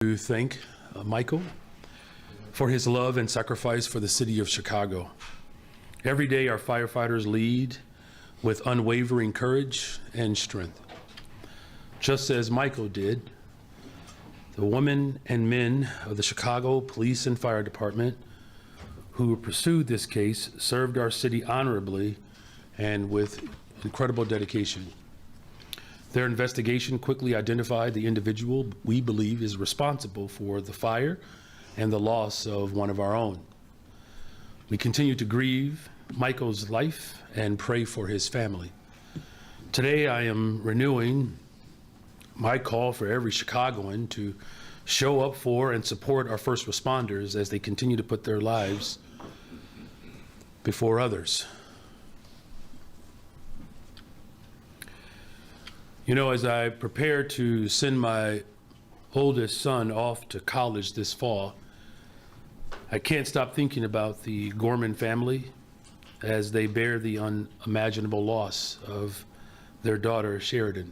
To thank Michael for his love and sacrifice for the city of Chicago. Every day our firefighters lead with unwavering courage and strength. Just as Michael did, the women and men of the Chicago Police and Fire Department who pursued this case served our city honorably and with incredible dedication. Their investigation quickly identified the individual we believe is responsible for the fire and the loss of one of our own. We continue to grieve Michael's life and pray for his family. Today, I am renewing my call for every Chicagoan to show up for and support our first responders as they continue to put their lives before others. You know, as I prepare to send my oldest son off to college this fall, I can't stop thinking about the Gorman family as they bear the unimaginable loss of their daughter, Sheridan.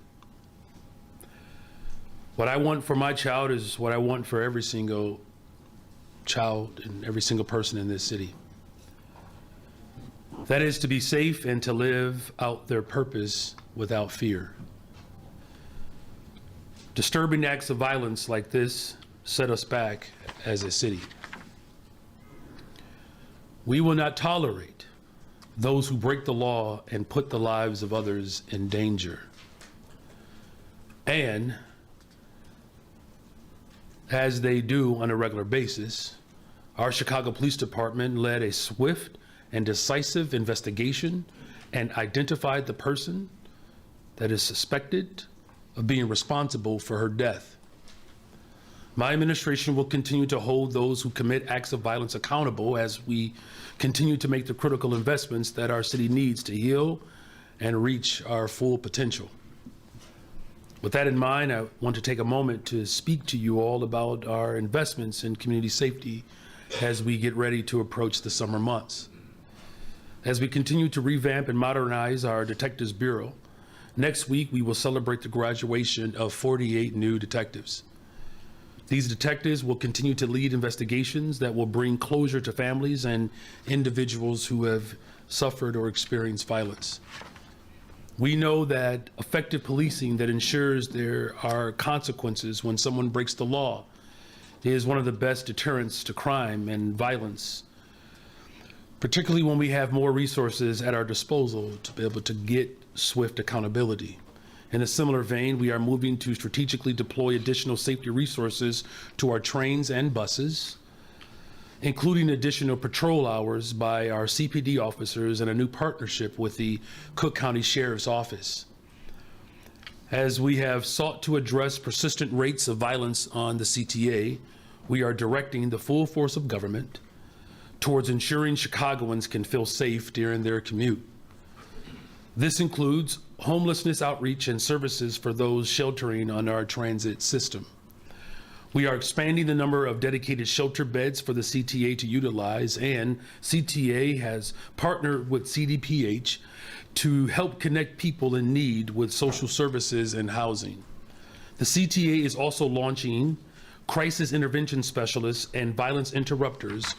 What I want for my child is what I want for every single child and every single person in this city. That is to be safe and to live out their purpose without fear. Disturbing acts of violence like this set us back as a city. We will not tolerate those who break the law and put the lives of others in danger. And as they do on a regular basis, our Chicago Police Department led a swift and decisive investigation and identified the person that is suspected of being responsible for her death. My administration will continue to hold those who commit acts of violence accountable as we continue to make the critical investments that our city needs to heal and reach our full potential. With that in mind, I want to take a moment to speak to you all about our investments in community safety as we get ready to approach the summer months. As we continue to revamp and modernize our Detectives Bureau, next week, we will celebrate the graduation of 48 new detectives. These detectives will continue to lead investigations that will bring closure to families and individuals who have suffered or experienced violence. We know that effective policing that ensures there are consequences when someone breaks the law is one of the best deterrents to crime and violence, particularly when we have more resources at our disposal to be able to get swift accountability. In a similar vein, we are moving to strategically deploy additional safety resources to our trains and buses, including additional patrol hours by our CPD officers and a new partnership with the Cook County Sheriff's Office. As we have sought to address persistent rates of violence on the CTA, we are directing the full force of government towards ensuring Chicagoans can feel safe during their commute. This includes homelessness outreach and services for those sheltering on our transit system. We are expanding the number of dedicated shelter beds for the CTA to utilize, and CTA has partnered with CDPH to help connect people in need with social services and housing. The CTA is also launching crisis intervention specialists and violence interrupters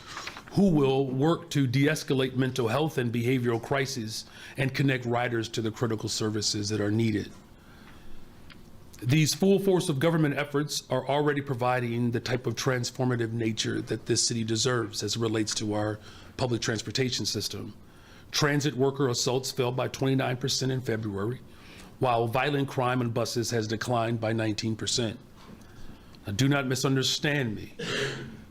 who will work to de-escalate mental health and behavioral crises and connect riders to the critical services that are needed. These full force of government efforts are already providing the type of transformative nature that this city deserves as it relates to our public transportation system. Transit worker assaults fell by 29% in February, while violent crime on buses has declined by 19%. Now, do not misunderstand me.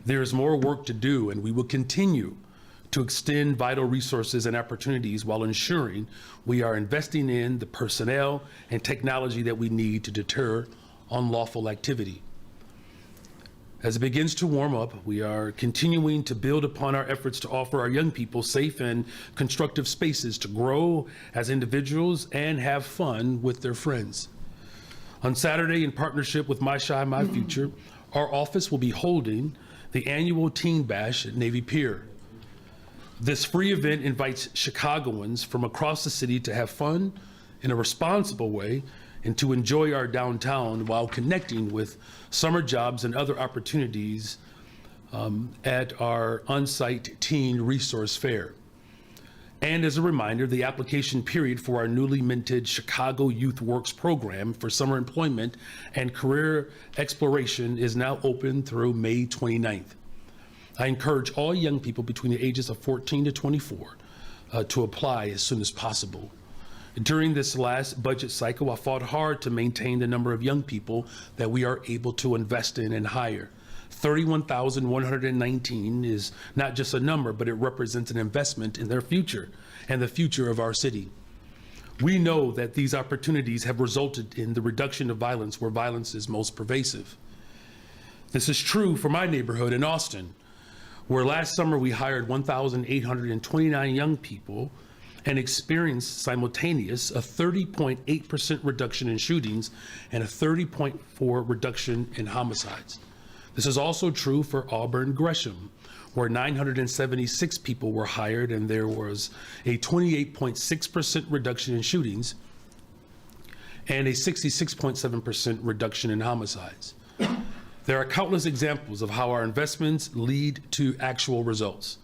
There is more work to do, and we will continue to extend vital resources and opportunities while ensuring we are investing in the personnel and technology that we need to deter unlawful activity. As it begins to warm up, we are continuing to build upon our efforts to offer our young people safe and constructive spaces to grow as individuals and have fun with their friends. On Saturday, in partnership with My Shy, My Future, our office will be holding the annual Teen Bash at Navy Pier. This free event invites Chicagoans from across the city to have fun in a responsible way and to enjoy our downtown while connecting with summer jobs and other opportunities at our on-site teen resource fair. And as a reminder, the application period for our newly minted Chicago Youth Works program for summer employment and career exploration is now open through May 29th. I encourage all young people between the ages of 14 to 24 to apply as soon as possible. During this last budget cycle, I fought hard to maintain the number of young people that we are able to invest in and hire. 31,119 is not just a number, but it represents an investment in their future and the future of our city. We know that these opportunities have resulted in the reduction of violence where violence is most pervasive. This is true for my neighborhood in Austin, where last summer we hired 1,829 young people and experienced simultaneous a 30.8% reduction in shootings and a 30.4% reduction in homicides. This is also true for Auburn Gresham, where 976 people were hired and there was a 28.6% reduction in shootings and a 66.7% reduction in homicides. There are countless examples of how our investments lead to actual results.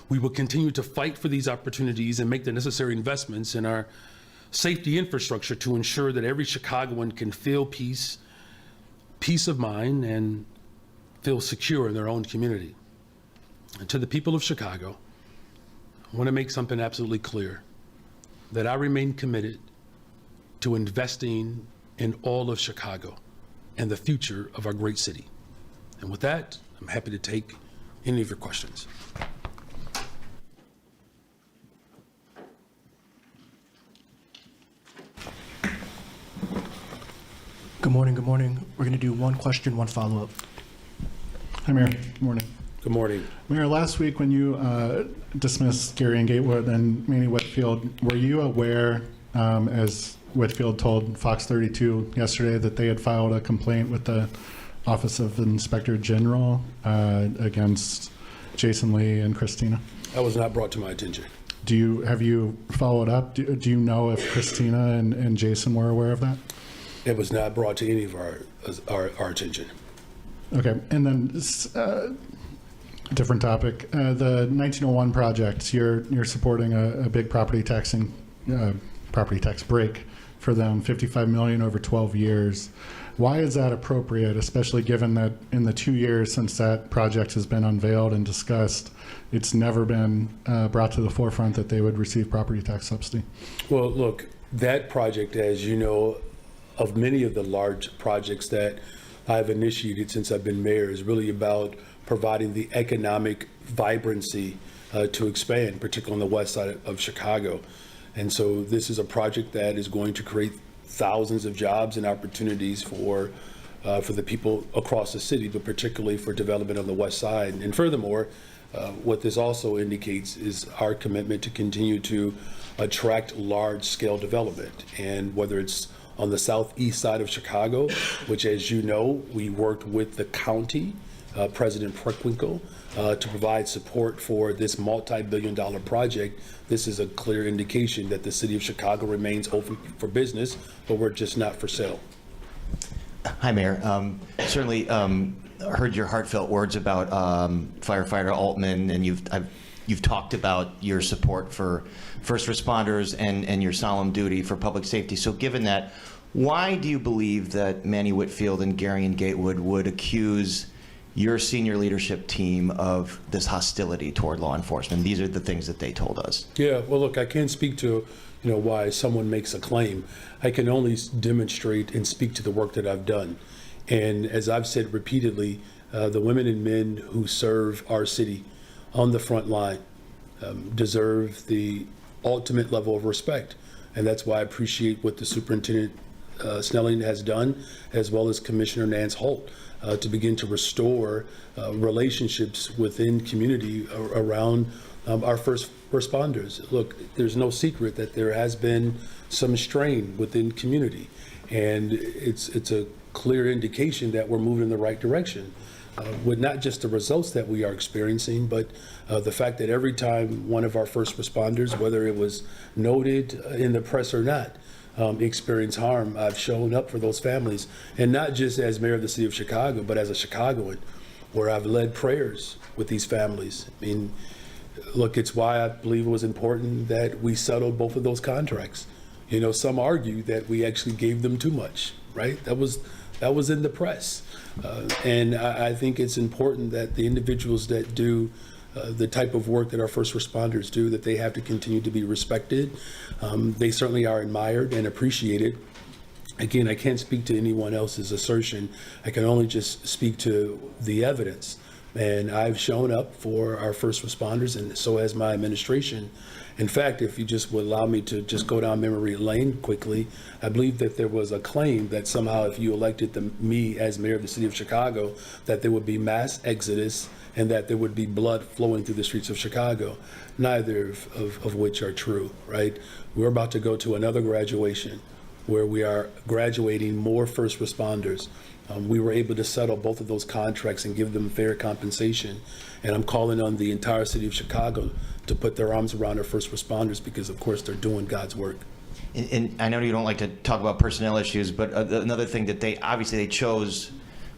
We will continue to fight for these opportunities and make the necessary investments in our safety infrastructure to ensure that every Chicagoan can feel peace of mind, and feel secure in their own community. And to the people of Chicago, I want to make something absolutely clear, that I remain committed to investing in all of Chicago and the future of our great city. And with that, I'm happy to take any of your questions. Good morning, good morning. We're going to do one question, one follow-up. Hi, Mayor. Good morning. Good morning. Mayor, last week when you dismissed Gary and Gatewood and Manny Whitfield, were you aware, as Whitfield told Fox 32 yesterday, that they had filed a complaint with the Office of Inspector General against Jason Lee and Christina? That was not brought to my attention. Have you followed up? Do you know if Christina and Jason were aware of that? It was not brought to any of our attention. Okay, and then different topic. The 1901 project, you're supporting a big property tax break for them, $55 million over 12 years. Why is that appropriate, especially given that in the 2 years since that project has been unveiled and discussed, it's never been brought to the forefront that they would receive property tax subsidy? Well, look, that project, as you know, of many of the large projects that I've initiated since I've been mayor, is really about providing the economic vibrancy to expand, particularly on the west side of Chicago. And so this is a project that is going to create thousands of jobs and opportunities for the people across the city, but particularly for development on the west side. And furthermore, what this also indicates is our commitment to continue to attract large-scale development. And whether it's on the southeast side of Chicago, which, as you know, we worked with the county, President Preckwinkle, to provide support for this multi-billion-dollar project. This is a clear indication that the city of Chicago remains open for business, but we're just not for sale. Hi, Mayor. Certainly heard your heartfelt words about firefighter Altman, and you've talked about your support for first responders and your solemn duty for public safety. So given that, why do you believe that Manny Whitfield and Gary and Gatewood would accuse your senior leadership team of this hostility toward law enforcement? These are the things that they told us. Yeah, well, look, I can't speak to why someone makes a claim. I can only demonstrate and speak to the work that I've done. And as I've said repeatedly, the women and men who serve our city on the front line deserve the ultimate level of respect. And that's why I appreciate what the Superintendent Snelling has done, as well as Commissioner Nance Holt, to begin to restore relationships within community around our first responders. Look, there's no secret that there has been some strain within community, and it's a clear indication that we're moving in the right direction. With not just the results that we are experiencing, but the fact that every time one of our first responders, whether it was noted in the press or not, experience harm, I've shown up for those families, and not just as mayor of the city of Chicago, but as a Chicagoan, where I've led prayers with these families. I mean, look, it's why I believe it was important that we settled both of those contracts. You know, some argue that we actually gave them too much, right? That was in the press. And I think it's important that the individuals that do the type of work that our first responders do, that they have to continue to be respected. They certainly are admired and appreciated. Again, I can't speak to anyone else's assertion. I can only just speak to the evidence. And I've shown up for our first responders, and so has my administration. In fact, if you just would allow me to just go down memory lane quickly, I believe that there was a claim that somehow if you elected me as mayor of the city of Chicago, that there would be mass exodus and that there would be blood flowing through the streets of Chicago, neither of which are true, right? We're about to go to another graduation where we are graduating more first responders. We were able to settle both of those contracts and give them fair compensation. And I'm calling on the entire city of Chicago to put their arms around our first responders because, of course, they're doing God's work. And I know you don't like to talk about personnel issues, but another thing that they chose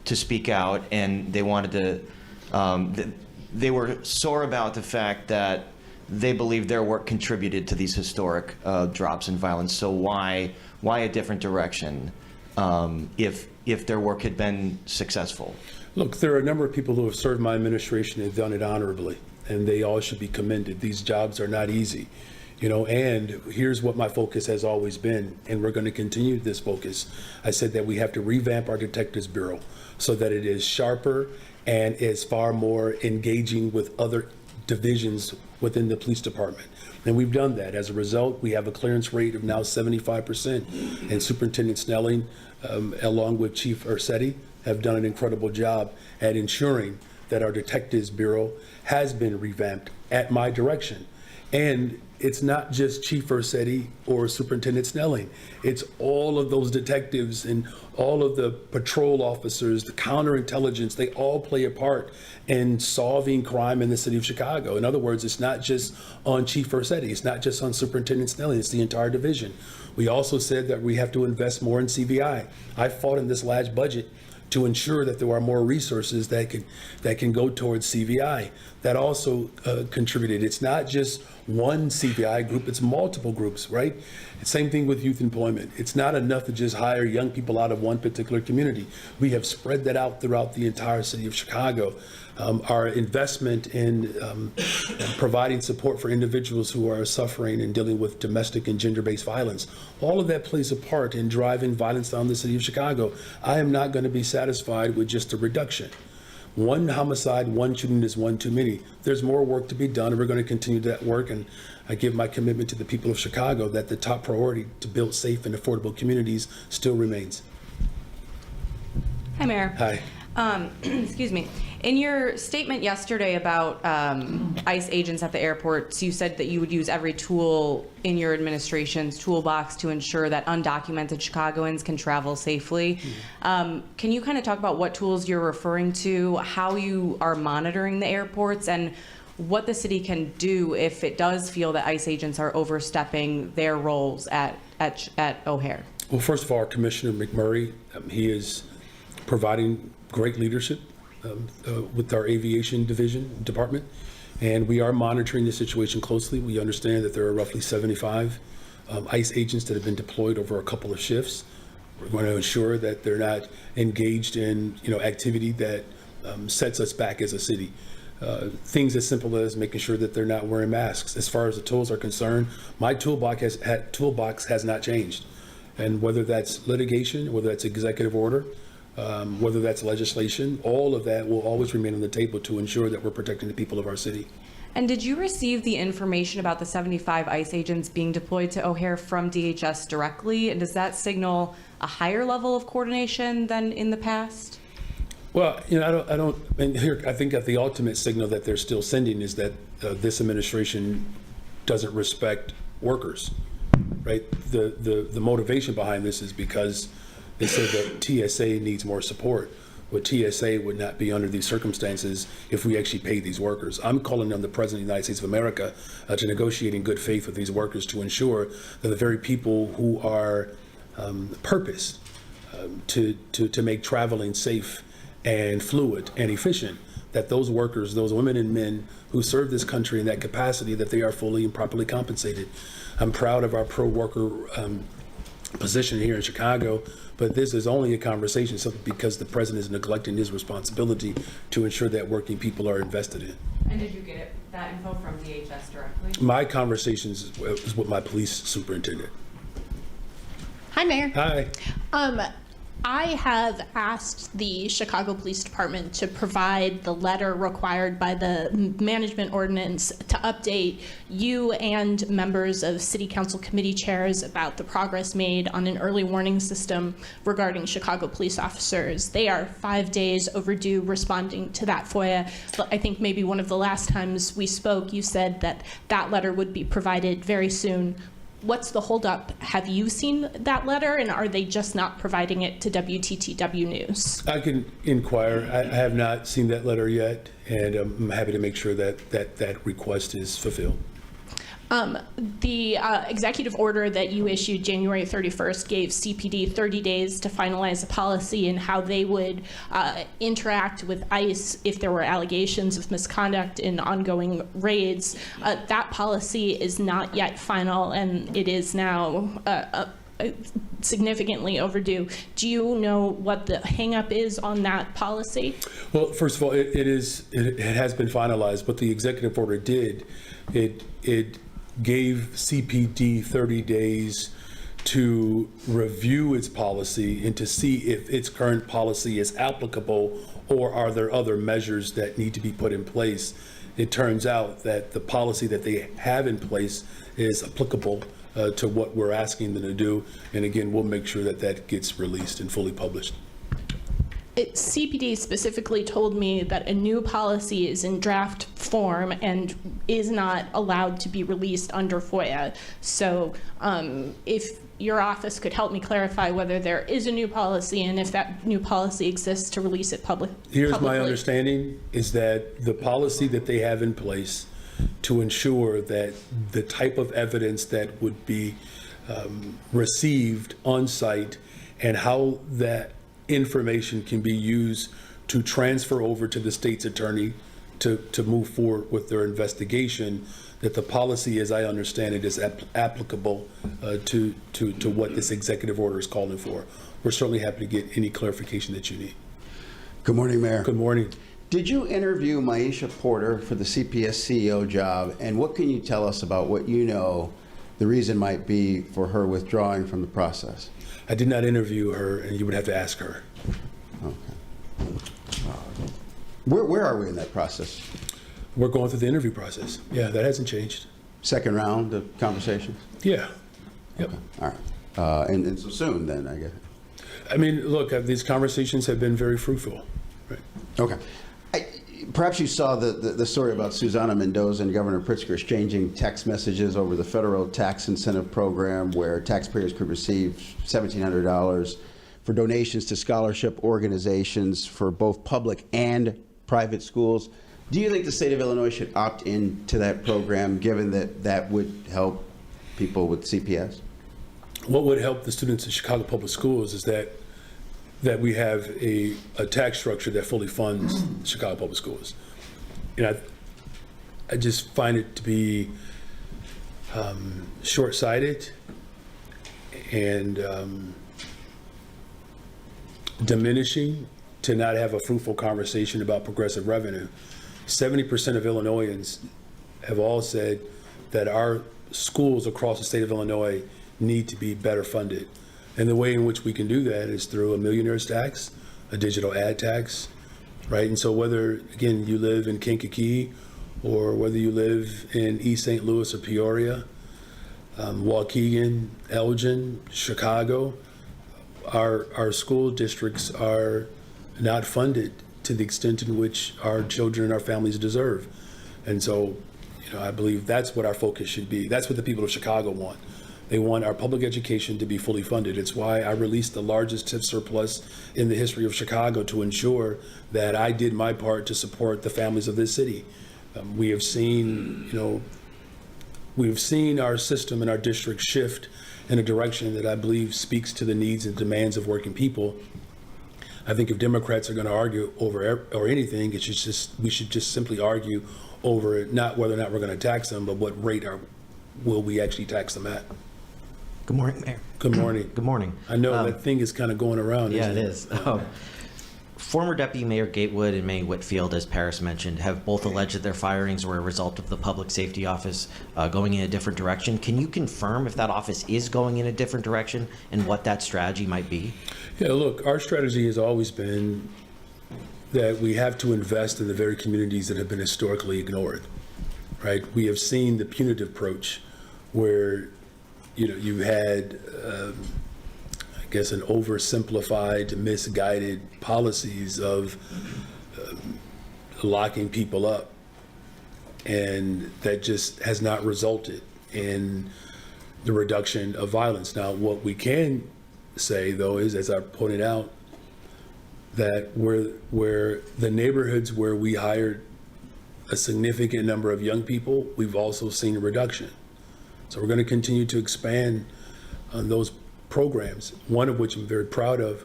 to speak out, and they wanted to, they were sore about the fact that they believe their work contributed to these historic drops in violence. So why a different direction if their work had been successful? Look, there are a number of people who have served my administration and have done it honorably, and they all should be commended. These jobs are not easy, you know, and here's what my focus has always been, and we're going to continue this focus. I said that we have to revamp our Detectives Bureau so that it is sharper and is far more engaging with other divisions within the police department. And we've done that. As a result, we have a clearance rate of now 75%. And Superintendent Snelling, along with Chief Ursetti, have done an incredible job at ensuring that our Detectives Bureau has been revamped at my direction. And it's not just Chief Ursetti or Superintendent Snelling. It's all of those detectives and all of the patrol officers, the counterintelligence, they all play a part in solving crime in the city of Chicago. In other words, it's not just on Chief Ursetti, it's not just on Superintendent Snelling, it's the entire division. We also said that we have to invest more in CVI. I fought in this last budget to ensure that there are more resources that can go towards CVI. That also contributed. It's not just one CVI group, it's multiple groups, right? Same thing with youth employment. It's not enough to just hire young people out of one particular community. We have spread that out throughout the entire city of Chicago. Our investment in providing support for individuals who are suffering and dealing with domestic and gender-based violence, all of that plays a part in driving violence down the city of Chicago. I am not going to be satisfied with just a reduction. One homicide, one shooting is one too many. There's more work to be done, and we're going to continue that work. And I give my commitment to the people of Chicago that the top priority to build safe and affordable communities still remains. Hi, Mayor. Hi. Excuse me. In your statement yesterday about ICE agents at the airports, you said that you would use every tool in your administration's toolbox to ensure that undocumented Chicagoans can travel safely. Can you kind of talk about what tools you're referring to, how you are monitoring the airports, and what the city can do if it does feel that ICE agents are overstepping their roles at O'Hare? Well, first of all, Commissioner McMurray, he is providing great leadership with our aviation department, and we are monitoring the situation closely. We understand that there are roughly 75 ICE agents that have been deployed over a couple of shifts. We're going to ensure that they're not engaged in activity that sets us back as a city. Things as simple as making sure that they're not wearing masks. As far as the tools are concerned, my toolbox has not changed. And whether that's litigation, whether that's executive order, whether that's legislation, all of that will always remain on the table to ensure that we're protecting the people of our city. And did you receive the information about the 75 ICE agents being deployed to O'Hare from DHS directly? And does that signal a higher level of coordination than in the past? Well, I don't, and here, I think that the ultimate signal that they're still sending is that this administration doesn't respect workers, right? The motivation behind this is because they say that TSA needs more support. with TSA would not be under these circumstances if we actually paid these workers. I'm calling on the President of the United States of America to negotiate in good faith with these workers to ensure that the very people who are purposed to make traveling safe and fluid and efficient, that those workers, those women and men who serve this country in that capacity, that they are fully and properly compensated. I'm proud of our pro-worker position here in Chicago, but this is only a conversation simply because the president is neglecting his responsibility to ensure that working people are invested in. And did you get that info from DHS directly? My conversations is with my police superintendent. Hi, Mayor. Hi. I have asked the Chicago Police Department to provide the letter required by the management ordinance to update you and members of City Council committee chairs about the progress made on an early warning system regarding Chicago police officers. They are 5 days overdue responding to that FOIA. But I think maybe one of the last times we spoke, you said that that letter would be provided very soon. What's the holdup? Have you seen that letter, and are they just not providing it to WTTW News? I can inquire. I have not seen that letter yet, and I'm happy to make sure that that request is fulfilled. The executive order that you issued January 31st gave CPD 30 days to finalize a policy and how they would interact with ICE if there were allegations of misconduct in ongoing raids. That policy is not yet final, and it is now significantly overdue. Do you know what the hang-up is on that policy? Well, first of all, it has been finalized, but the executive order it gave CPD 30 days to review its policy and to see if its current policy is applicable, or are there other measures that need to be put in place. It turns out that the policy that they have in place is applicable to what we're asking them to do. And again, we'll make sure that that gets released and fully published. CPD specifically told me that a new policy is in draft form and is not allowed to be released under FOIA. So if your office could help me clarify whether there is a new policy and if that new policy exists to release it publicly. Here's my understanding is that the policy that they have in place to ensure that the type of evidence that would be received on site and how that information can be used to transfer over to the state's attorney to move forward with their investigation, that the policy, as I understand it, is applicable to what this executive order is calling for. We're certainly happy to get any clarification that you need. Good morning, Mayor. Good morning. Did you interview Maisha Porter for the CPS CEO job, and what can you tell us about what you know the reason might be for her withdrawing from the process? I did not interview her, and you would have to ask her. Okay. Where are we in that process? We're going through the interview process. Yeah, that hasn't changed. Second round of conversations? Yeah. Yep. Okay. All right. And so soon then, I guess. I mean, look, these conversations have been very fruitful. Right. Okay. Perhaps you saw the story about Susana Mendoza and Governor Pritzker exchanging text messages over the federal tax incentive program where taxpayers could receive $1,700 for donations to scholarship organizations for both public and private schools. Do you think the state of Illinois should opt into that program, given that that would help people with CPS? What would help the students in Chicago Public Schools is that we have a tax structure that fully funds Chicago Public Schools. And I just find it to be short-sighted and diminishing to not have a fruitful conversation about progressive revenue. 70% of Illinoisans have all said that our schools across the state of Illinois need to be better funded. And the way in which we can do that is through a millionaire's tax, a digital ad tax, right? And so whether, again, you live in Kankakee or whether you live in East St. Louis or Peoria, Waukegan, Elgin, Chicago, our school districts are not funded to the extent in which our children and our families deserve. And so, I believe that's what our focus should be. That's what the people of Chicago want. They want our public education to be fully funded. It's why I released the largest TIF surplus in the history of Chicago to ensure that I did my part to support the families of this city. We have seen, we've seen our system and our district shift in a direction that I believe speaks to the needs and demands of working people. I think if Democrats are going to argue over or anything, we should just simply argue over not whether or not we're going to tax them, but what rate will we actually tax them at. Good morning, Mayor. Good morning. Good morning. I know that thing is kind of going around. Yeah, it isn't is. Former Deputy Mayor Gatewood and Manny Whitfield, as Paris mentioned, have both alleged that their firings were a result of the Public Safety Office going in a different direction. Can you confirm if that office is going in a different direction and what that strategy might be? Yeah, look, our strategy has always been that we have to invest in the very communities that have been historically ignored, right? We have seen the punitive approach where, you had, I guess, an oversimplified, misguided policies of locking people up. And that just has not resulted in the reduction of violence. Now, what we can say, though, is, as I pointed out, that where the neighborhoods where we hired a significant number of young people, we've also seen a reduction. So we're going to continue to expand on those programs, one of which I'm very proud of.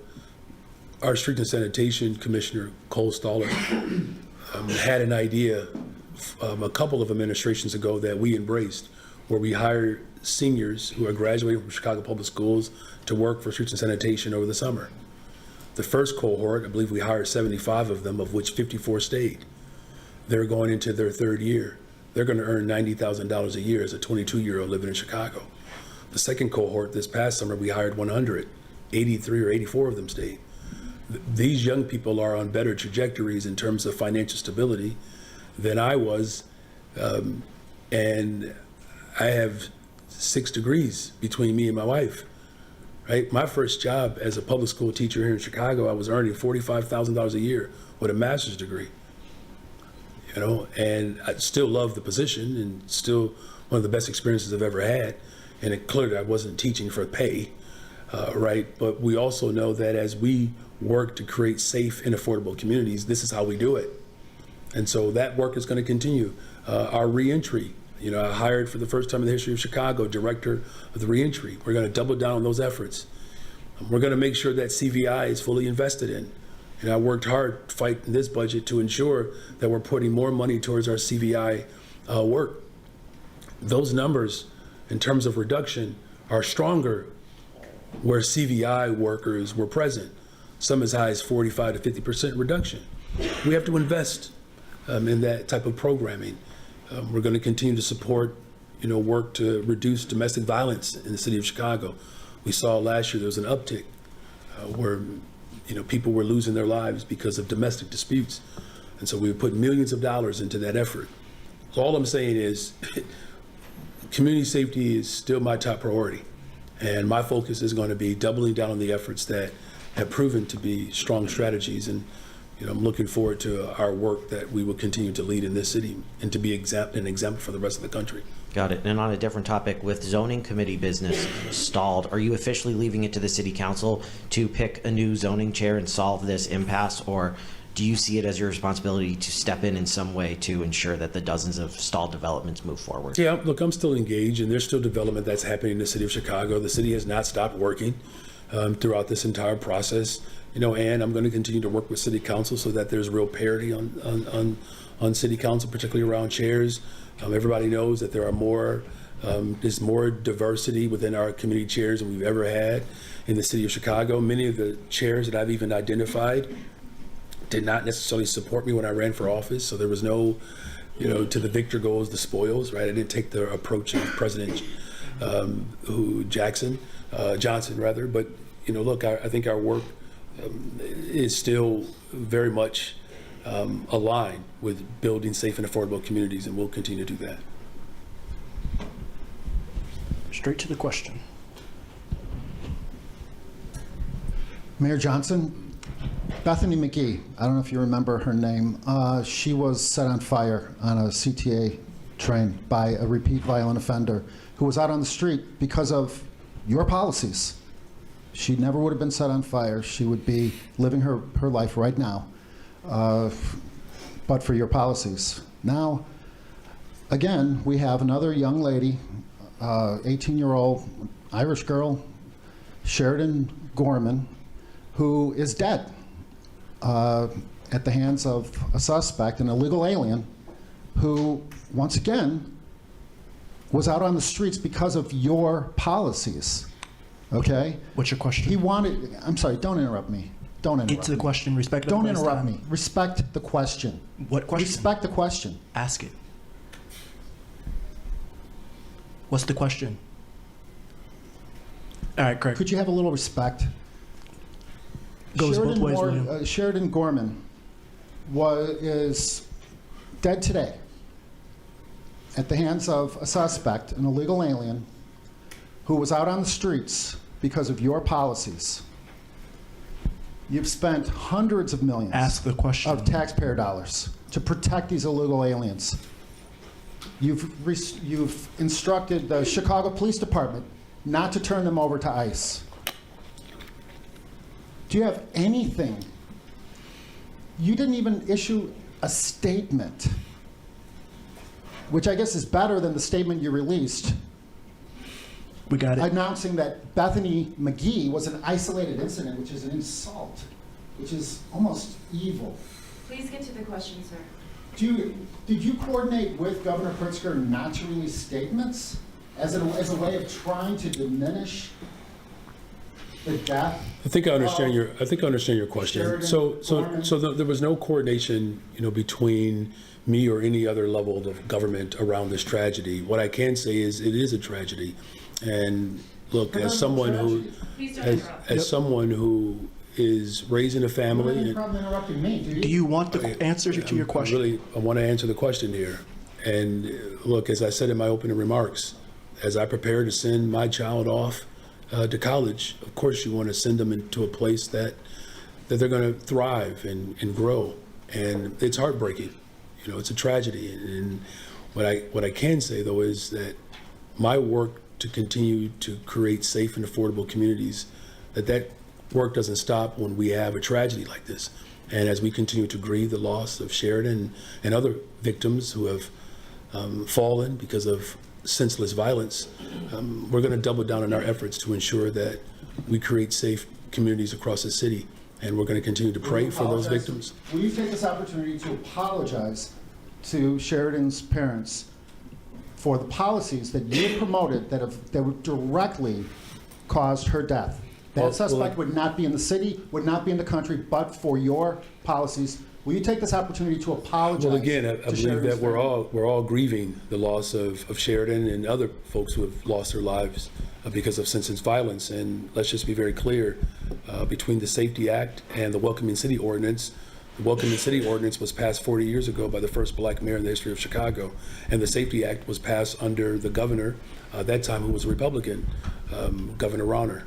Our Street and Sanitation Commissioner, Cole Stoller, had an idea a couple of administrations ago that we embraced, where we hired seniors who are graduating from Chicago Public Schools to work for Streets and Sanitation over the summer. The first cohort, I believe we hired 75 of them, of which 54 stayed. They're going into their third year. They're going to earn $90,000 a year as a 22-year-old living in Chicago. The second cohort this past summer, we hired 100. 83 or 84 of them stayed. These young people are on better trajectories in terms of financial stability than I was. And I have 6 degrees between me and my wife. Right? My first job as a public school teacher here in Chicago, I was earning $45,000 a year with a master's degree. And I still love the position and still one of the best experiences I've ever had. And it clearly I wasn't teaching for pay, right? But we also know that as we work to create safe and affordable communities, this is how we do it. And so that work is going to continue. Our reentry, I hired for the first time in the history of Chicago, director of the reentry. We're going to double down on those efforts. We're going to make sure that CVI is fully invested in. And I worked hard fighting this budget to ensure that we're putting more money towards our CVI work. Those numbers, in terms of reduction, are stronger where CVI workers were present, some as high as 45 to 50% reduction. We have to invest in that type of programming. We're going to continue to support, work to reduce domestic violence in the city of Chicago. We saw last year there was an uptick where people were losing their lives because of domestic disputes. And so we put millions of dollars into that effort. So all I'm saying is community safety is still my top priority. And my focus is going to be doubling down on the efforts that have proven to be strong strategies. And I'm looking forward to our work that we will continue to lead in this city and to be an example for the rest of the country. Got it. And on a different topic, with zoning committee business stalled, are you officially leaving it to the city council to pick a new zoning chair and solve this impasse, or do you see it as your responsibility to step in some way to ensure that the dozens of stalled developments move forward? Yeah, look, I'm still engaged, and there's still development that's happening in the city of Chicago. The city has not stopped working throughout this entire process. And I'm going to continue to work with city council so that there's real parity on city council, particularly around chairs. Everybody knows that there's more diversity within our community chairs than we've ever had in the city of Chicago. Many of the chairs that I've even identified did not necessarily support me when I ran for office. So there was no, to the victor goes the spoils, right? I didn't take the approach of President Johnson. But, look, I think our work is still very much aligned with building safe and affordable communities, and we'll continue to do that. Straight to the question. Mayor Johnson, Bethany McGee, I don't know if you remember her name. She was set on fire on a CTA train by a repeat violent offender who was out on the street because of your policies. She never would have been set on fire. She would be living her life right now, but for your policies. Now, again, we have another young lady, 18-year-old Irish girl, Sheridan Gorman, who is dead at the hands of a suspect, an illegal alien, who, once again, was out on the streets because of your policies. Okay? What's your question? He wanted, I'm sorry, don't interrupt me. Don't interrupt Answer the me. question. Respect Don't everybody's interrupt time. me. Respect the question. What question? Respect the question. Ask it. What's the question? All right, Craig. Could you have a little respect? Goes both ways, William. Sheridan Gorman is dead today at the hands of a suspect, an illegal alien, who was out on the streets because of your policies. You've spent hundreds of millions Ask the question. of taxpayer dollars to protect these illegal aliens. You've instructed the Chicago Police Department not to turn them over to ICE. Do you have anything? You didn't even issue a statement, which I guess is better than the statement you released, We got it. announcing that Bethany McGee was an isolated incident, which is an insult, which is almost evil. Please get to the question, sir. Did you coordinate with Governor Pritzker not to release statements as a way of trying to diminish the death? I think I understand your question. Sheridan So there was no coordination, between me or any other level of government around this tragedy. What I can say is it is a tragedy. And look, as someone who, Please don't as, interrupt. as someone who is raising a You don't have family. any problem interrupting me, do you? Do you want the answer to your question? I want to answer the question here. And look, as I said in my opening remarks, as I prepare to send my child off to college, of course you want to send them into a place that they're going to thrive and grow. And it's heartbreaking. It's a tragedy. And what I can say, though, is that my work to continue to create safe and affordable communities, that work doesn't stop when we have a tragedy like this. And as we continue to grieve the loss of Sheridan and other victims who have fallen because of senseless violence, we're going to double down on our efforts to ensure that we create safe communities across the city. And we're going to continue to pray for those victims. Will you take this opportunity to apologize to Sheridan's parents for the policies that you promoted that would directly caused her death? That suspect would not be in the city, would not be in the country, but for your policies. Will you take this opportunity to apologize? Well, again, I to believe Sheridan's that we're family? all grieving the loss of Sheridan and other folks who have lost their lives because of senseless violence. And let's just be very clear, between the Safety Act and the Welcoming City Ordinance. The Welcoming City Ordinance was passed 40 years ago by the first black mayor in the history of Chicago. And the Safety Act was passed under the governor, at that time, who was a Republican, Governor Rauner.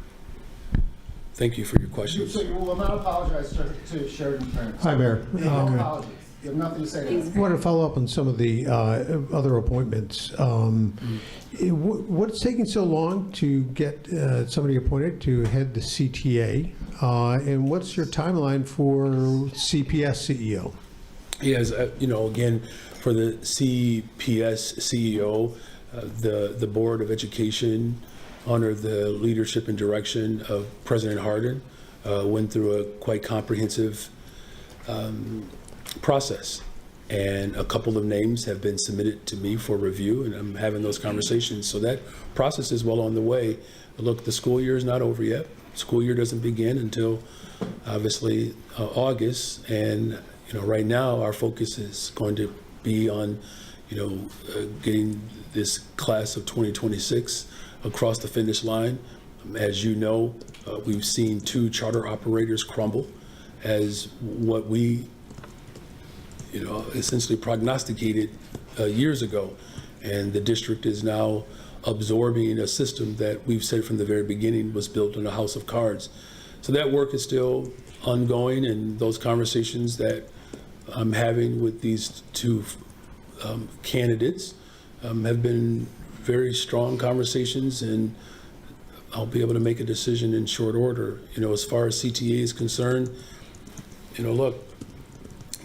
Thank you for your questions. So you will not apologize to Sheridan's parents? Hi, Mayor. No apologies. You have nothing to say to them? I want to follow up on some of the other appointments. What's taking so long to get somebody appointed to head the CTA? And what's your timeline for CPS CEO? Yes, again, for the CPS CEO, the Board of Education, under the leadership and direction of President Hardin, went through a quite comprehensive process. And a couple of names have been submitted to me for review, and I'm having those conversations. So that process is well on the way. Look, the school year is not over yet. School year doesn't begin until, obviously, August. And, right now, our focus is going to be on, getting this class of 2026 across the finish line. As you know, we've seen 2 charter operators crumble as what we, essentially prognosticated years ago. And the district is now absorbing a system that we've said from the very beginning was built on a house of cards. So that work is still ongoing, and those conversations that I'm having with these 2 candidates have been very strong conversations, and I'll be able to make a decision in short order. As far as CTA is concerned, look,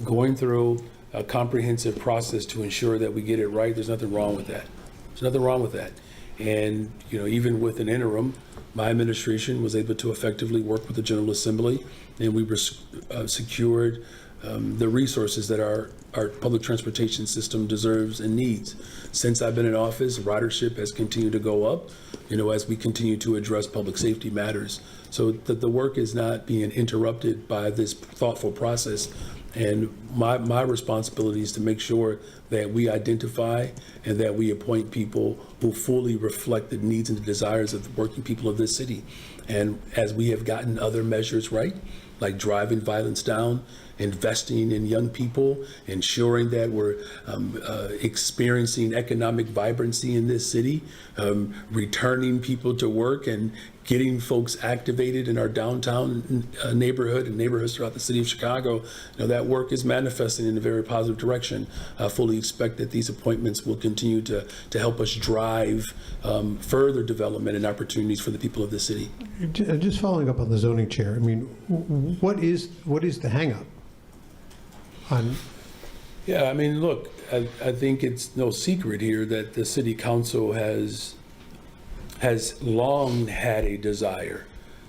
going through a comprehensive process to ensure that we get it right, there's nothing wrong with that. There's nothing wrong with that. And, even with an interim, my administration was able to effectively work with the General Assembly, and we secured the resources that our public transportation system deserves and needs. Since I've been in office, ridership has continued to go up, as we continue to address public safety matters. So that the work is not being interrupted by this thoughtful process. And my responsibility is to make sure that we identify and that we appoint people who fully reflect the needs and the desires of the working people of this city. And as we have gotten other measures right, like driving violence down, investing in young people, ensuring that we're experiencing economic vibrancy in this city, returning people to work and getting folks activated in our downtown neighborhood and neighborhoods throughout the city of Chicago, that work is manifesting in a very positive direction. I fully expect that these appointments will continue to help us drive further development and opportunities for the people of the city. Just following up on the zoning chair, I mean, what is the hangup? Yeah, I mean, look, I think it's no secret here that the city council has long had a desire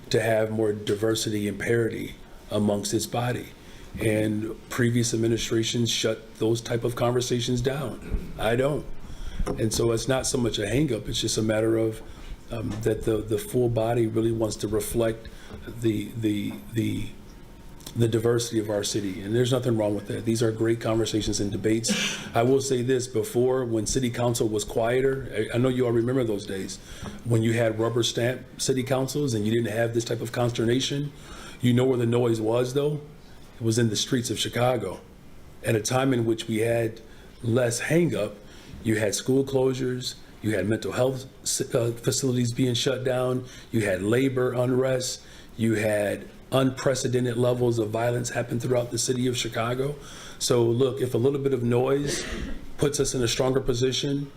to have more diversity and parity amongst its body. And previous administrations shut those type of conversations down. I don't. And so it's not so much a hang-up, it's just a matter of that the full body really wants to reflect the diversity of our city, and there's nothing wrong with that. These are great conversations and debates. I will say this, before, when city council was quieter, I know you all remember those days, when you had rubber stamp city councils and you didn't have this type of consternation. Where the noise was, though? It was in the streets of Chicago. At a time in which we had less hang-up, you had school closures, you had mental health facilities being shut down, you had labor unrest, you had unprecedented levels of violence happen throughout the city of Chicago. So look, if a little bit of noise puts us in a stronger position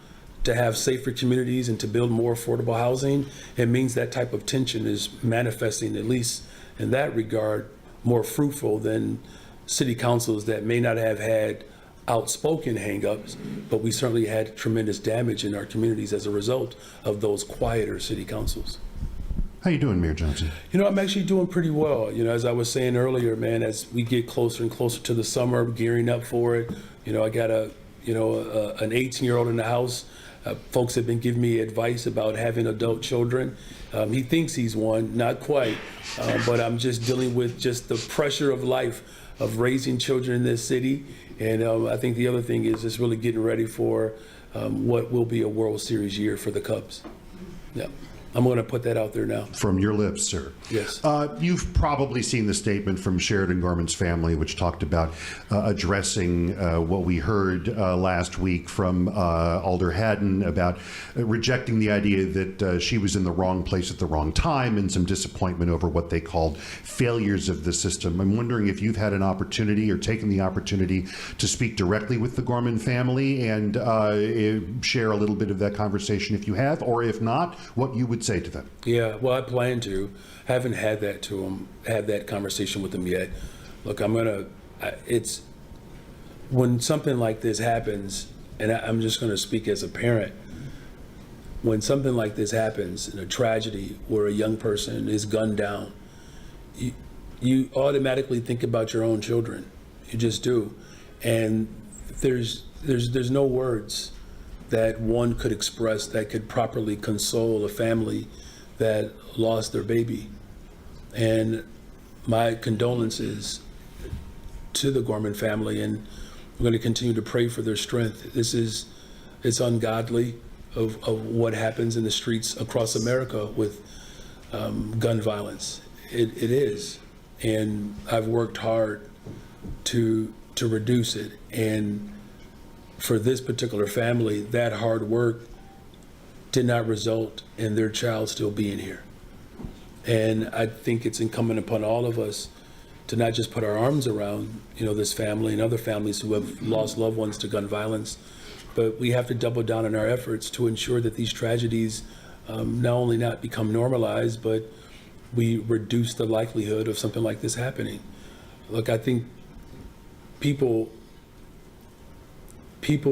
to have safer communities and to build more affordable housing, it means that type of tension is manifesting, at least in that regard, more fruitful than city councils that may not have had outspoken hang-ups, but we certainly had tremendous damage in our communities as a result of those quieter city councils. How you doing, Mayor Johnson? I'm actually doing pretty well. As I was saying earlier, man, as we get closer and closer to the summer, gearing up for it, I got an 18-year-old in the house. Folks have been giving me advice about having adult children. He thinks he's one, not quite, but I'm just dealing with just the pressure of life of raising children in this city. And I think the other thing is just really getting ready for what will be a World Series year for the Cubs. Yeah. I'm going to put that out there now. From your lips, sir. Yes. You've probably seen the statement from Sheridan Gorman's family, which talked about addressing what we heard last week from Alder Haddon about rejecting the idea that she was in the wrong place at the wrong time, and some disappointment over what they called failures of the system. I'm wondering if you've had an opportunity or taken the opportunity to speak directly with the Gorman family and share a little bit of that conversation if you have, or if not, what you would say to them. Yeah, well, I plan to. I haven't had that conversation with them yet. Look, it's when something like this happens, and I'm just going to speak as a parent. When something like this happens, in a tragedy where a young person is gunned down, you automatically think about your own children. You just do. And there's no words that one could express that could properly console a family that lost their baby. And my condolences to the Gorman family, and we're going to continue to pray for their strength. It's ungodly of what happens in the streets across America with gun violence. It is. And I've worked hard to reduce it. And for this particular family, that hard work did not result in their child still being here. And I think it's incumbent upon all of us to not just put our arms around, this family and other families who have lost loved ones to gun violence, but we have to double down on our efforts to ensure that these tragedies not only not become normalized, but we reduce the likelihood of something like this happening. Look, I think people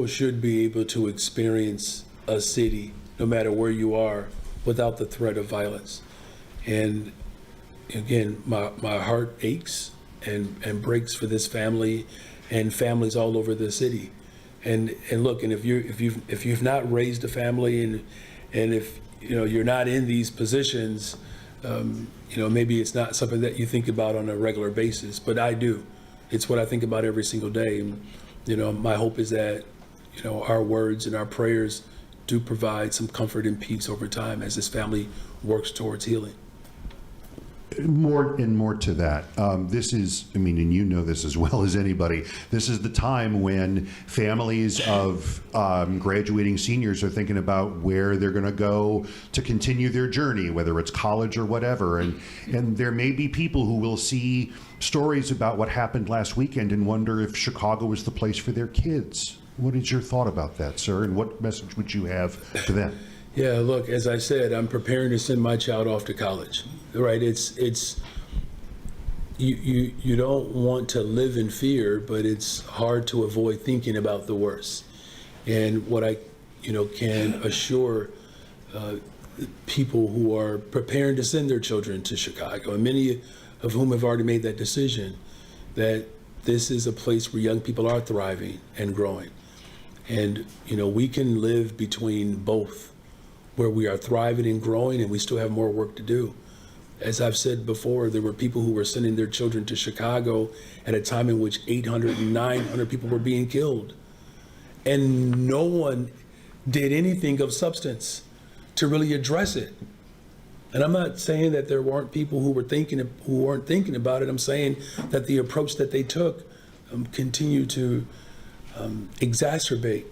should be able to experience a city, no matter where you are, without the threat of violence. And again, my heart aches and breaks for this family and families all over the city. And look, and if you've not raised a family and if you're not in these positions, maybe it's not something that you think about on a regular basis, but I do. It's what I think about every single day. And, my hope is that, our words and our prayers do provide some comfort and peace over time as this family works towards healing. More and more to that. This is, and you know this as well as anybody, this is the time when families of graduating seniors are thinking about where they're going to go to continue their journey, whether it's college or whatever. And there may be people who will see stories about what happened last weekend and wonder if Chicago is the place for their kids. What is your thought about that, sir? And what message would you have to them? Yeah, look, as I said, I'm preparing to send my child off to college, right? You don't want to live in fear, but it's hard to avoid thinking about the worst. And what I, can assure people who are preparing to send their children to Chicago, and many of whom have already made that decision, that this is a place where young people are thriving and growing. And, we can live between both, where we are thriving and growing and we still have more work to do. As I've said before, there were people who were sending their children to Chicago at a time in which 800 and 900 people were being killed. And no one did anything of substance to really address it. And I'm not saying that there weren't people who weren't thinking about it. I'm saying that the approach that they took continued to exacerbate,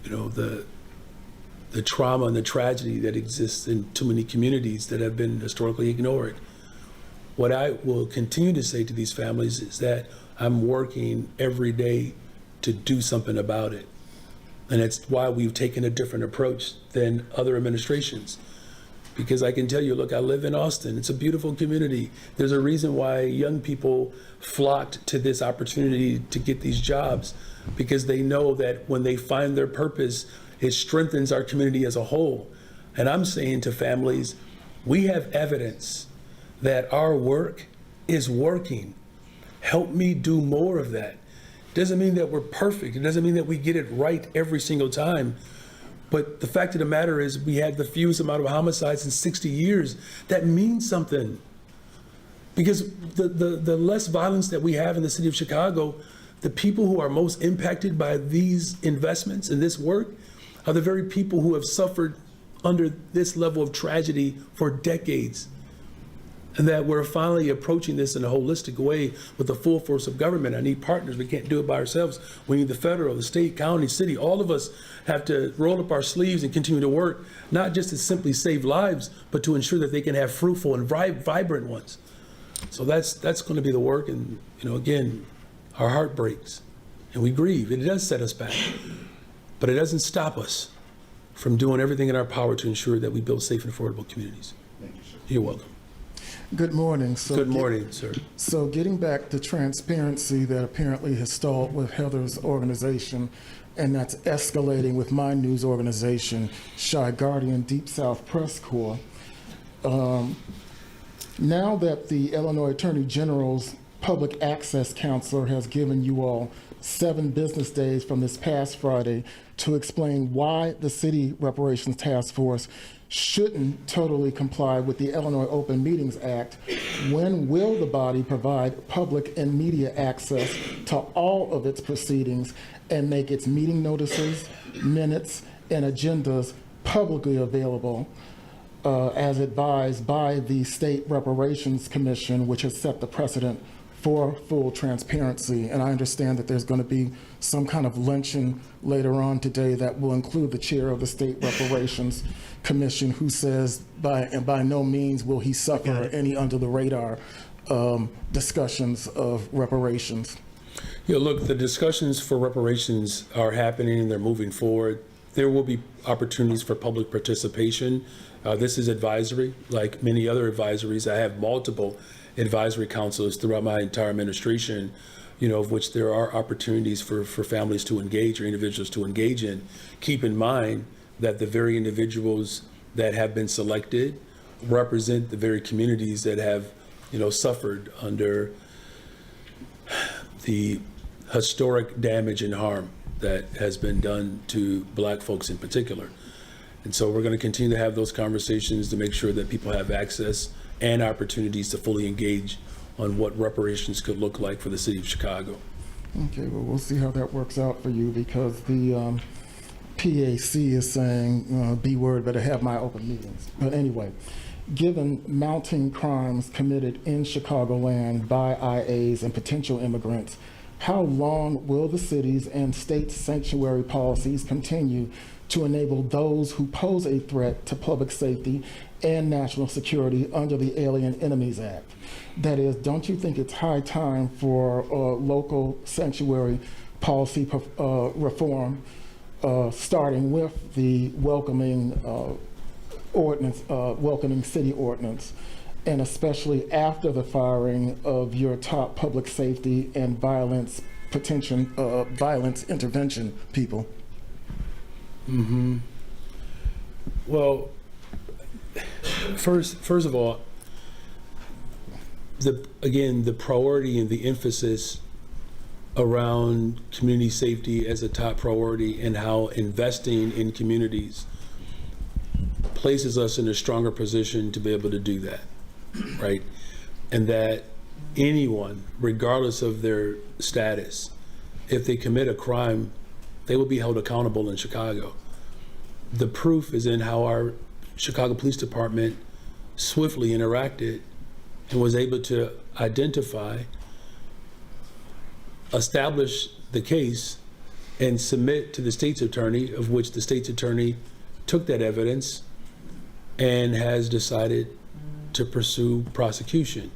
the trauma and the tragedy that exists in too many communities that have been historically ignored. What I will continue to say to these families is that I'm working every day to do something about it. And that's why we've taken a different approach than other administrations. Because I can tell you, look, I live in Austin. It's a beautiful community. There's a reason why young people flocked to this opportunity to get these jobs, because they know that when they find their purpose, it strengthens our community as a whole. And I'm saying to families, we have evidence that our work is working. Help me do more of that. Doesn't mean that we're perfect. It doesn't mean that we get it right every single time. But the fact of the matter is we had the fewest amount of homicides in 60 years. That means something. Because the less violence that we have in the city of Chicago, the people who are most impacted by these investments and this work are the very people who have suffered under this level of tragedy for decades. And that we're finally approaching this in a holistic way with the full force of government. I need partners. We can't do it by ourselves. We need the federal, the state, county, city. All of us have to roll up our sleeves and continue to work, not just to simply save lives, but to ensure that they can have fruitful and vibrant ones. So that's going to be the work. And, again, our heart breaks and we grieve. It does set us back, but it doesn't stop us from doing everything in our power to ensure that we build safe and affordable communities. Thank you, sir. You're welcome. Good morning. Good morning, sir. So getting back to transparency that apparently has stalled with Heather's organization, and that's escalating with my news organization, Chi Guardian Deep South Press Corps. Now that the Illinois Attorney General's public access counselor has given you all 7 business days from this past Friday to explain why the City Reparations Task Force shouldn't totally comply with the Illinois Open Meetings Act, when will the body provide public and media access to all of its proceedings and make its meeting notices, minutes, and agendas publicly available, as advised by the State Reparations Commission, which has set the precedent for full transparency? And I understand that there's going to be some kind of luncheon later on today that will include the chair of the State Reparations Commission, who says by no means will he suffer any under the radar discussions of reparations. Yeah, look, the discussions for reparations are happening and they're moving forward. There will be opportunities for public participation. This is advisory, like many other advisories. I have multiple advisory councils throughout my entire administration, of which there are opportunities for families to engage or individuals to engage in. Keep in mind that the very individuals that have been selected represent the very communities that have, suffered under the historic damage and harm that has been done to Black folks in particular. And so we're going to continue to have those conversations to make sure that people have access and opportunities to fully engage on what reparations could look like for the city of Chicago. Okay, well, we'll see how that works out for you, because the PAC is saying, B word, better have my open meetings. But anyway, given mounting crimes committed in Chicagoland by IAs and potential immigrants, how long will the city's and state's sanctuary policies continue to enable those who pose a threat to public safety and national security under the Alien Enemies Act? That is, don't you think it's high time for local sanctuary policy reform, starting with the welcoming ordinance, welcoming city ordinance, and especially after the firing of your top public safety and violence intervention people? Mm-hmm. Well, first of all, the priority and the emphasis around community safety as a top priority, and how investing in communities places us in a stronger position to be able to do that, right? And that anyone, regardless of their status, if they commit a crime, they will be held accountable in Chicago. The proof is in how our Chicago Police Department swiftly interacted and was able to identify, establish the case, and submit to the state's attorney, of which the state's attorney took that evidence and has decided to pursue prosecution,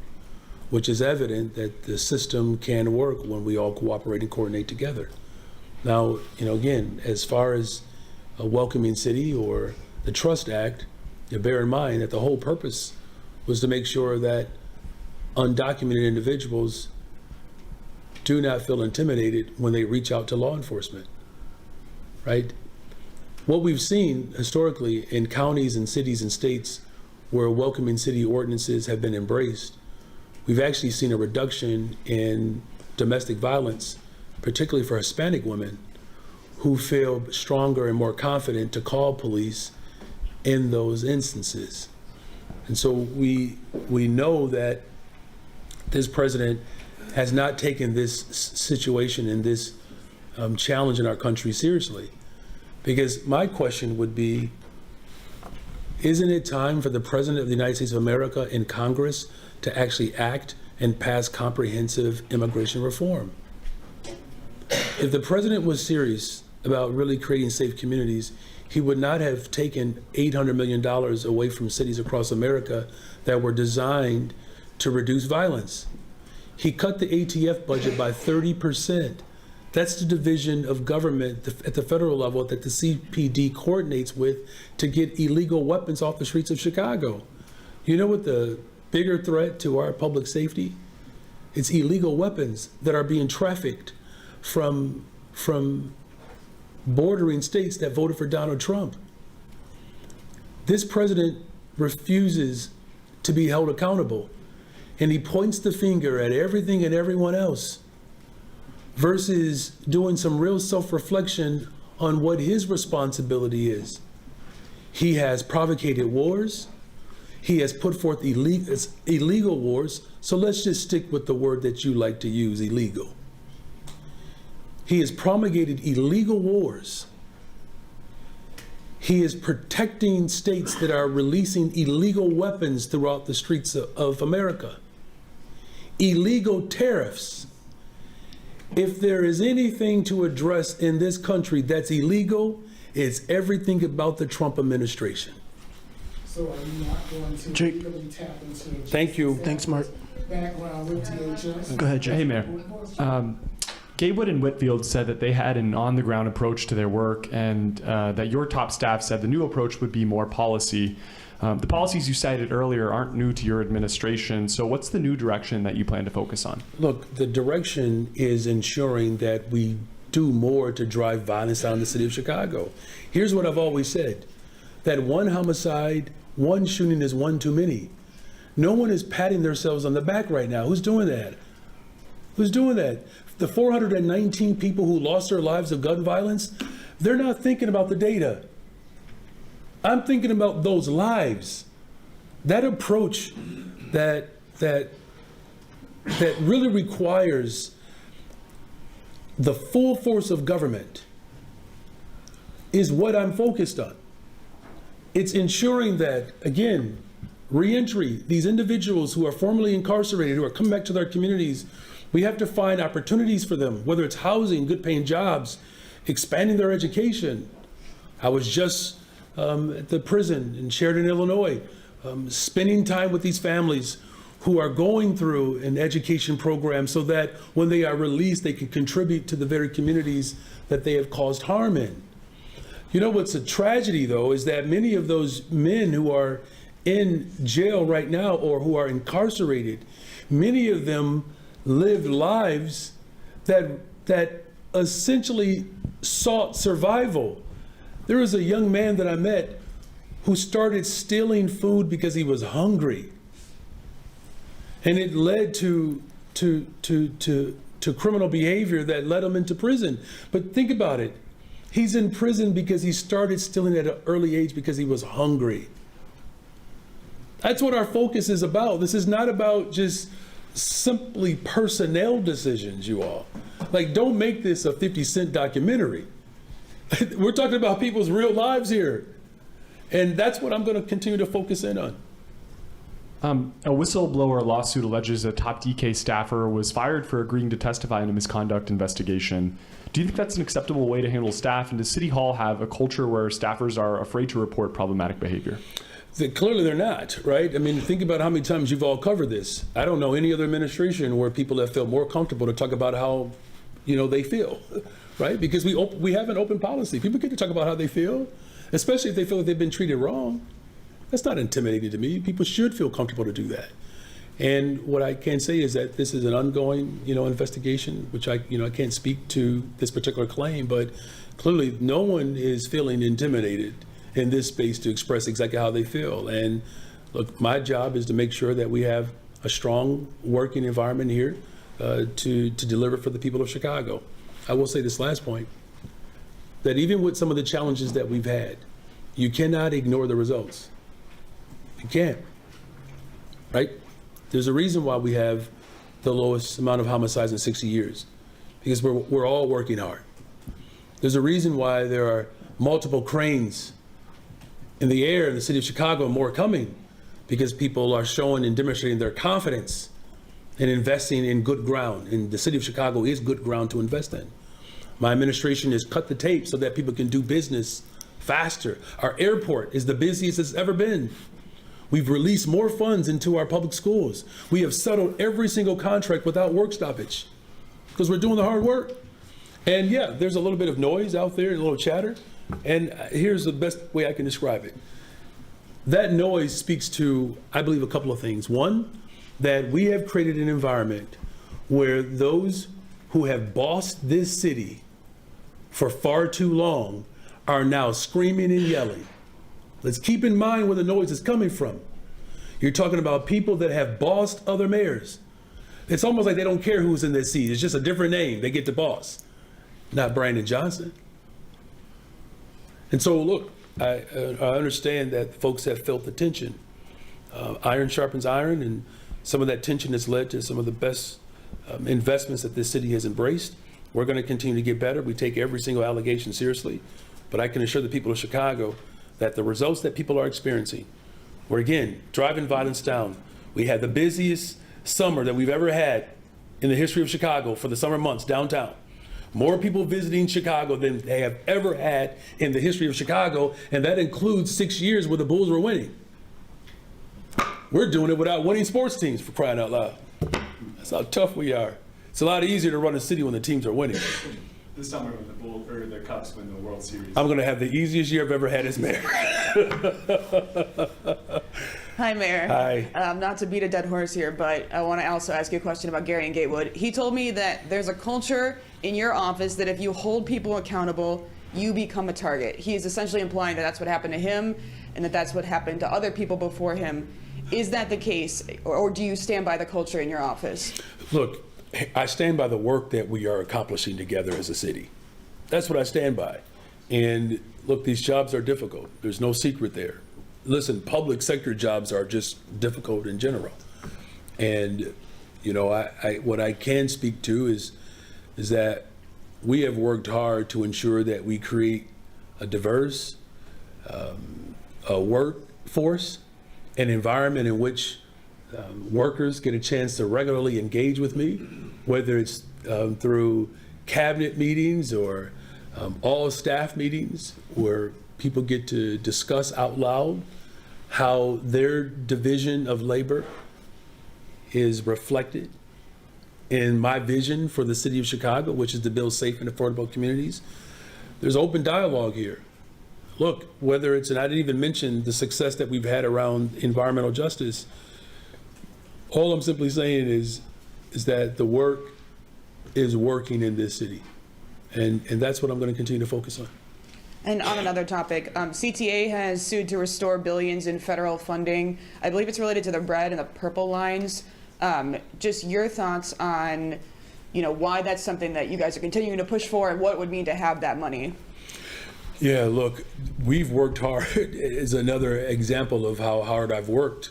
which is evident that the system can work when we all cooperate and coordinate together. Now, again, as far as a welcoming city or the Trust Act, bear in mind that the whole purpose was to make sure that undocumented individuals do not feel intimidated when they reach out to law enforcement, right? What we've seen historically in counties and cities and states where welcoming city ordinances have been embraced, we've actually seen a reduction in domestic violence, particularly for Hispanic women, who feel stronger and more confident to call police in those instances. And so we know that this president has not taken this situation and this challenge in our country seriously. Because my question would be, isn't it time for the President of the United States of America and Congress to actually act and pass comprehensive immigration reform? If the president was serious about really creating safe communities, he would not have taken $800 million away from cities across America that were designed to reduce violence. He cut the ATF budget by 30%. That's the division of government at the federal level that the CPD coordinates with to get illegal weapons off the streets of Chicago. You know what the bigger threat to our public safety? It's illegal weapons that are being trafficked from bordering states that voted for Donald Trump. This president refuses to be held accountable, and he points the finger at everything and everyone else versus doing some real self-reflection on what his responsibility is. He has provocated wars. He has put forth illegal wars. So let's just stick with the word that you like to use, illegal. He has promulgated illegal wars. He is protecting states that are releasing illegal weapons throughout the streets of America. Illegal tariffs. If there is anything to address in this country that's illegal, it's everything about the Trump administration. So are you not going to Jake. really tap into Thank you. Thanks, Mark. background with DHS? Go ahead, Jay. Hey, Mayor. Gatewood and Whitfield said that they had an on-the-ground approach to their work, and that your top staff said the new approach would be more policy. The policies you cited earlier aren't new to your administration, so what's the new direction that you plan to focus on? Look, the direction is ensuring that we do more to drive violence down in the city of Chicago. Here's what I've always said, that one homicide, one shooting is one too many. No one is patting themselves on the back right now. Who's doing that? Who's doing that? The 419 people who lost their lives of gun violence, they're not thinking about the data. I'm thinking about those lives. That approach that really requires the full force of government is what I'm focused on. It's ensuring that, again, reentry, these individuals who are formerly incarcerated, who are coming back to their communities, we have to find opportunities for them, whether it's housing, good paying jobs, expanding their education. I was just at the prison in Sheridan, Illinois, spending time with these families who are going through an education program so that when they are released, they can contribute to the very communities that they have caused harm in. You know what's a tragedy, though, is that many of those men who are in jail right now or who are incarcerated, many of them lived lives that essentially sought survival. There was a young man that I met who started stealing food because he was hungry. And it led to criminal behavior that led him into prison. But think about it. He's in prison because he started stealing at an early age because he was hungry. That's what our focus is about. This is not about just simply personnel decisions, you all. Like, don't make this a 50 Cent documentary. We're talking about people's real lives here. And that's what I'm going to continue to focus in on. A whistleblower lawsuit alleges a top DK staffer was fired for agreeing to testify in a misconduct investigation. Do you think that's an acceptable way to handle staff? And does City Hall have a culture where staffers are afraid to report problematic behavior? Clearly they're not, right? I mean, think about how many times you've all covered this. I don't know any other administration where people have felt more comfortable to talk about how, they feel, right? Because we have an open policy. People get to talk about how they feel, especially if they feel that they've been treated wrong. That's not intimidating to me. People should feel comfortable to do that. And what I can say is that this is an ongoing, investigation, which I can't speak to this particular claim, but clearly no one is feeling intimidated in this space to express exactly how they feel. And look, my job is to make sure that we have a strong working environment here to deliver for the people of Chicago. I will say this last point, that even with some of the challenges that we've had, you cannot ignore the results. You can't, right? There's a reason why we have the lowest amount of homicides in 60 years, because we're all working hard. There's a reason why there are multiple cranes in the air in the city of Chicago and more coming, because people are showing and demonstrating their confidence in investing in good ground. And the city of Chicago is good ground to invest in. My administration has cut the tape so that people can do business faster. Our airport is the busiest it's ever been. We've released more funds into our public schools. We have settled every single contract without work stoppage because we're doing the hard work. And yeah, there's a little bit of noise out there, a little chatter. And here's the best way I can describe it. That noise speaks to, I believe, a couple of things. One, that we have created an environment where those who have bossed this city for far too long are now screaming and yelling. Let's keep in mind where the noise is coming from. You're talking about people that have bossed other mayors. It's almost like they don't care who's in their seat. It's just a different name. They get to boss, not Brandon Johnson. And so, look, I understand that folks have felt the tension. Iron sharpens iron, and some of that tension has led to some of the best investments that this city has embraced. We're going to continue to get better. We take every single allegation seriously. But I can assure the people of Chicago that the results that people are experiencing, we're again driving violence down. We had the busiest summer that we've ever had in the history of Chicago for the summer months downtown. More people visiting Chicago than they have ever had in the history of Chicago, and that includes 6 years where the Bulls were winning. We're doing it without winning sports teams, for crying out loud. That's how tough we are. It's a lot easier to run a city when the teams are winning. This time when the Cubs win the World Series. I'm going to have the easiest year I've ever had as mayor. Hi, Mayor. Hi. Not to beat a dead horse here, but I want to also ask you a question about Gary and Gatewood. He told me that there's a culture in your office that if you hold people accountable, you become a target. He is essentially implying that that's what happened to him and that that's what happened to other people before him. Is that the case, or do you stand by the culture in your office? Look, I stand by the work that we are accomplishing together as a city. That's what I stand by. And look, these jobs are difficult. There's no secret there. Listen, public sector jobs are just difficult in general. And, you know, what I can speak to is that we have worked hard to ensure that we create a diverse a workforce, an environment in which workers get a chance to regularly engage with me, whether it's through cabinet meetings or all staff meetings where people get to discuss out loud how their division of labor is reflected in my vision for the city of Chicago, which is to build safe and affordable communities. There's open dialogue here. Look, whether it's, and I didn't even mention the success that we've had around environmental justice. All I'm simply saying is that the work is working in this city. And that's what I'm going to continue to focus on. And on another topic, CTA has sued to restore billions in federal funding. I believe it's related to the red and the purple lines. Just your thoughts on, you know, why that's something that you guys are continuing to push for and what it would mean to have that money. Yeah, look, we've worked hard. Is another example of how hard I've worked,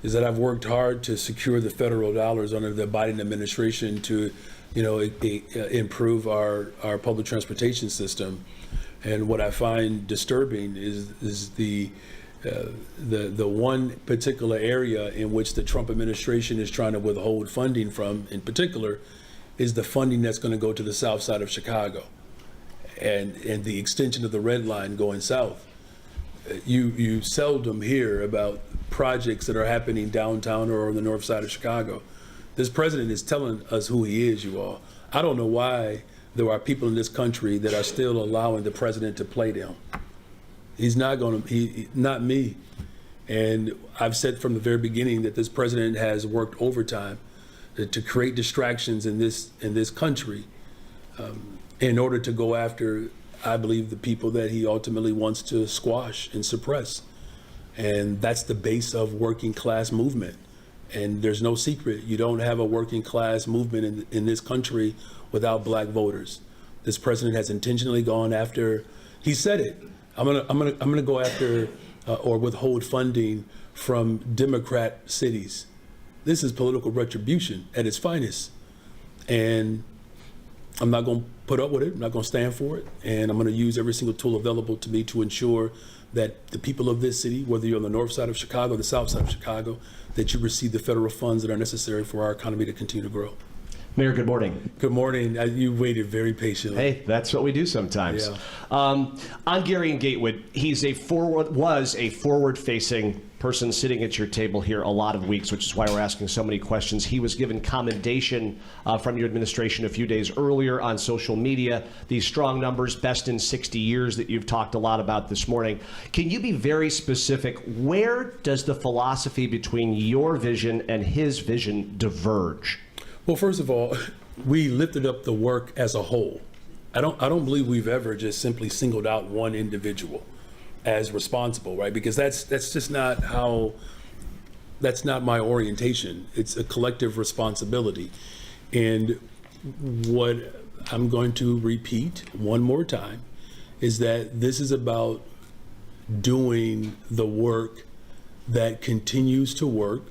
is that I've worked hard to secure the federal dollars under the Biden administration to, you know, improve our public transportation system. And what I find disturbing is the one particular area in which the Trump administration is trying to withhold funding from, in particular, is the funding that's going to go to the south side of Chicago and the extension of the red line going south. You seldom hear about projects that are happening downtown or on the north side of Chicago. This president is telling us who he is, you all. I don't know why there are people in this country that are still allowing the president to play them. He's not going to, not me. And I've said from the very beginning that this president has worked overtime to create distractions in this country in order to go after, I believe, the people that he ultimately wants to squash and suppress. And that's the base of working class movement. And there's no secret, you don't have a working class movement in this country without black voters. This president has intentionally gone after, he said it, I'm gonna go after or withhold funding from Democrat cities. This is political retribution at its finest. And I'm not gonna put up with it, I'm not gonna stand for it, and I'm gonna use every single tool available to me to ensure that the people of this city, whether you're on the north side of Chicago or the south side of Chicago, that you receive the federal funds that are necessary for our economy to continue to grow. Mayor, good morning. Good morning. You waited very patiently. Hey, that's what we do sometimes. Yeah. On Gary and Gatewood, was a forward-facing person sitting at your table here a lot of weeks, which is why we're asking so many questions. He was given commendation from your administration a few days earlier on social media. These strong numbers, best in 60 years that you've talked a lot about this morning. Can you be very specific? Where does the philosophy between your vision and his vision diverge? Well, first of all, we lifted up the work as a whole. I don't believe we've ever just simply singled out one individual as responsible, right? Because that's just not how, that's not my orientation. It's a collective responsibility. And what I'm going to repeat one more time is that this is about doing the work that continues to work,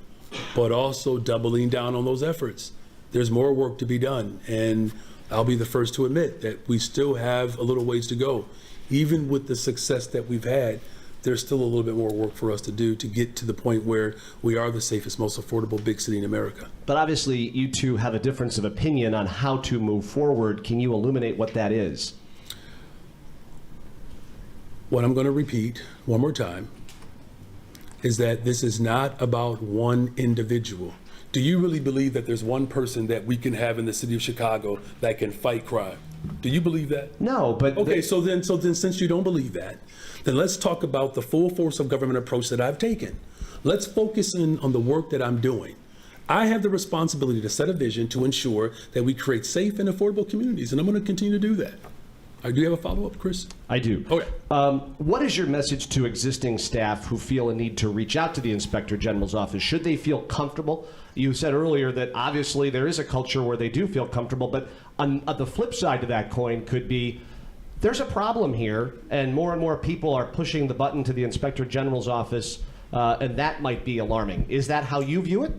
but also doubling down on those efforts. There's more work to be done, and I'll be the first to admit that we still have a little ways to go. Even with the success that we've had, there's still a little bit more work for us to do to get to the point where we are the safest, most affordable big city in America. But obviously, you two have a difference of opinion on how to move forward. Can you illuminate what that is? What I'm going to repeat one more time is that this is not about one individual. do you really believe that there's one person that we can have in the city of Chicago that can fight crime? Do you believe that? No, but okay. So then, since you don't believe that, then let's talk about the full force of government approach that I've taken. Let's focus in on the work that I'm doing. I have the responsibility to set a vision to ensure that we create safe and affordable communities, and I'm going to continue to do that. Do you have a follow-up, Chris? I do. Okay. What is your message to existing staff who feel a need to reach out to the Inspector General's office? Should they feel comfortable? You said earlier that obviously there is a culture where they do feel comfortable, but on the flip side of that coin could be there's a problem here, and more people are pushing the button to the Inspector General's office, and that might be alarming. Is that how you view it?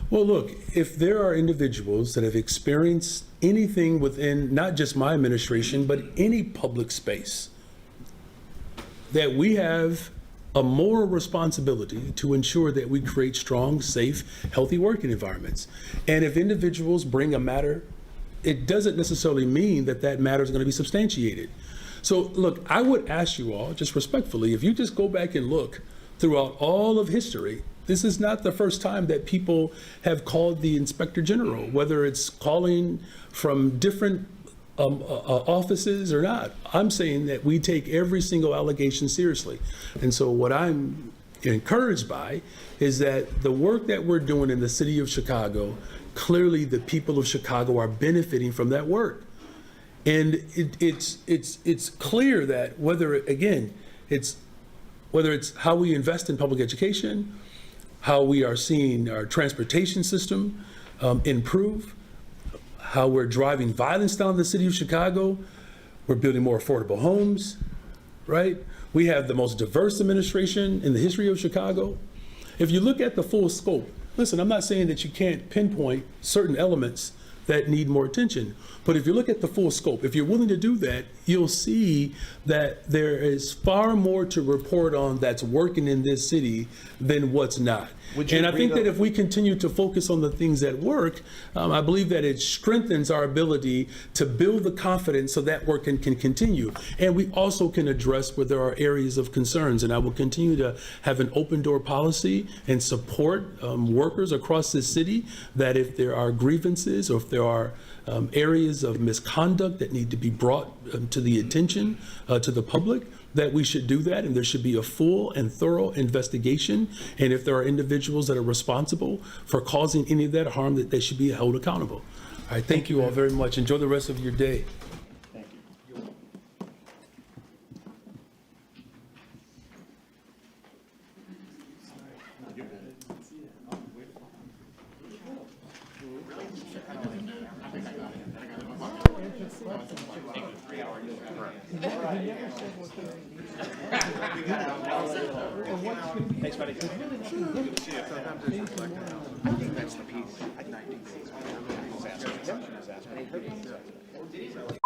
Well, look, if there are individuals that have experienced anything within not just my administration, but any public space, that we have a moral responsibility to ensure that we create strong, safe, healthy working environments. And if individuals bring a matter, it doesn't necessarily mean that that matter is going to be substantiated. So, look, I would ask you all, just respectfully, if you just go back and look throughout all of history, this is not the first time that people have called the Inspector General, whether it's calling from different offices or not. I'm saying that we take every single allegation seriously. And so what I'm encouraged by is that the work that we're doing in the city of Chicago, clearly the people of Chicago are benefiting from that work. And it's clear that whether it's how we invest in public education, how we are seeing our transportation system improve, how we're driving violence down in the city of Chicago, we're building more affordable homes, right? We have the most diverse administration in the history of Chicago. If you look at the full scope, listen, I'm not saying that you can't pinpoint certain elements that need more attention, but if you look at the full scope, if you're willing to do that, you'll see that there is far more to report on that's working in this city than what's not. And I think that if we continue to focus on the things that work, I believe that it strengthens our ability to build the confidence so that work can continue. And we also can address where there are areas of concerns. And I will continue to have an open door policy and support workers across this city that if there are grievances or if there are areas of misconduct that need to be brought to the attention to the public, that we should do that, and there should be a full and thorough investigation. And if there are individuals that are responsible for causing any of that harm, that they should be held accountable. All right, thank you all very much. Enjoy the rest of your day. Thank you. Thanks, buddy. That's the piece.